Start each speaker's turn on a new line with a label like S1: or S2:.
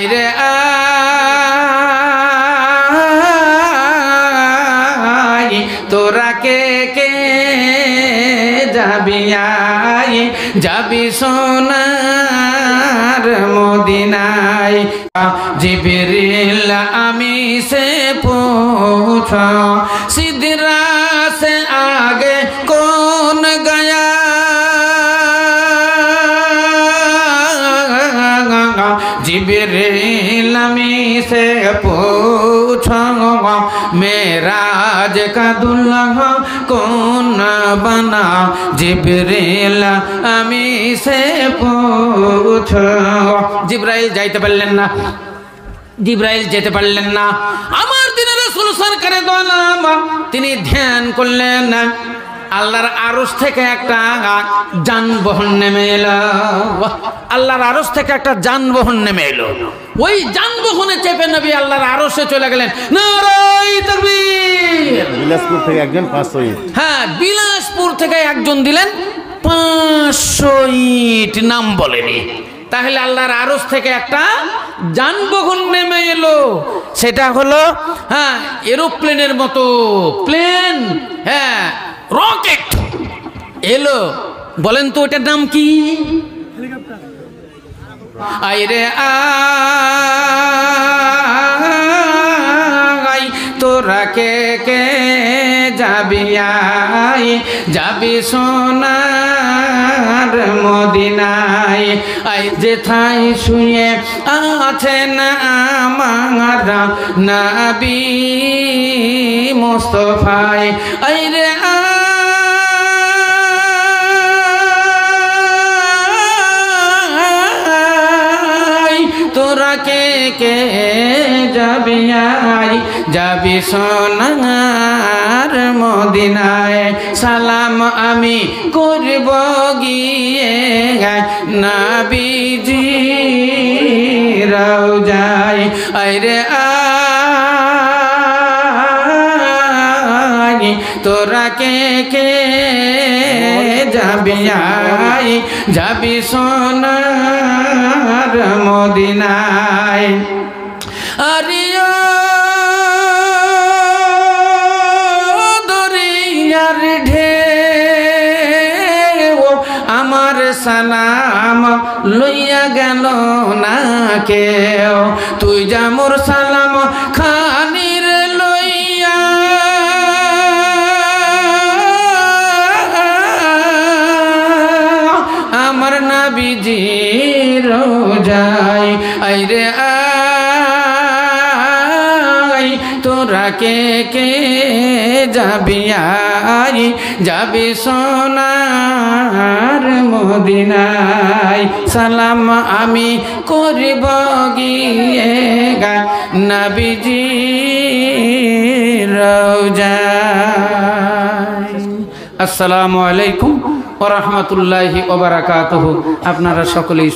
S1: আইরে তোরা কে কে যাবি যাবি সোনার মদিনায় জিবরিল আমি সে पूछा सिदरा से आगे कौन गया जिबरील मी से पूछा मेराज का दुल्हा कौन बना जिबरील আমি से पूछो জিবরাইল যাইতে পারলেন না জিবরাইল যেতে পারলেন না আমার দিনের রাসূল সরকারে দোয়ালাম তিনি ধ্যান করলেন আল্লাহর আরশ থেকে একটা যানবাহন নেমে এলো আল্লাহর আরশ থেকে একটা যানবাহন নেমে এলো ওই যানবাহনে চেপে নবী আল্লাহর আরশে চলে গেলেন নারায়ে তাকবীর বিলাসপুর থেকে একজন 500 ইট হ্যাঁ বিলাসপুর থেকে একজন দিলেন 500 ইট নাম বলেনি তাহলে আল্লাহর আরশ থেকে একটা যানবাহন নেমে এলো সেটা হলো হ্যাঁ এরোপ্লেনের মতো প্লেন হ্যাঁ রকেট এলো বলেন তো ওটার নাম কি হেলিকপ্টার আইরে আই তোরা কে কে যাবি যাবি সোনার মদিনায় আই যেথায় শুয়ে আছেন আমার নবী মুস্তাফায় আইরে তোরা কে কে যাবি যাবি সোনার মদিনায় সালাম আমি করব গিয়ে নবীজি রওজায় আইরে আই তোরা কে কে যাবি যাবি সোনার মদিনায় আরিয়া দরিয়ার ঢেউ আমার সালাম লইয়া গেল না কেউ তুই যা মোর সালাম খানির লইয়া আমার নবীজি রওজায় আইরে আই তোরা কে কে যাবি যাবি সোনার মদিনায় সালাম আমি করব গিয়ে নবীজি রওজায় আসসালামু আলাইকুম ওয়া রাহমাতুল্লাহি ওয়া বারাকাতুহু আপনারা সকলেই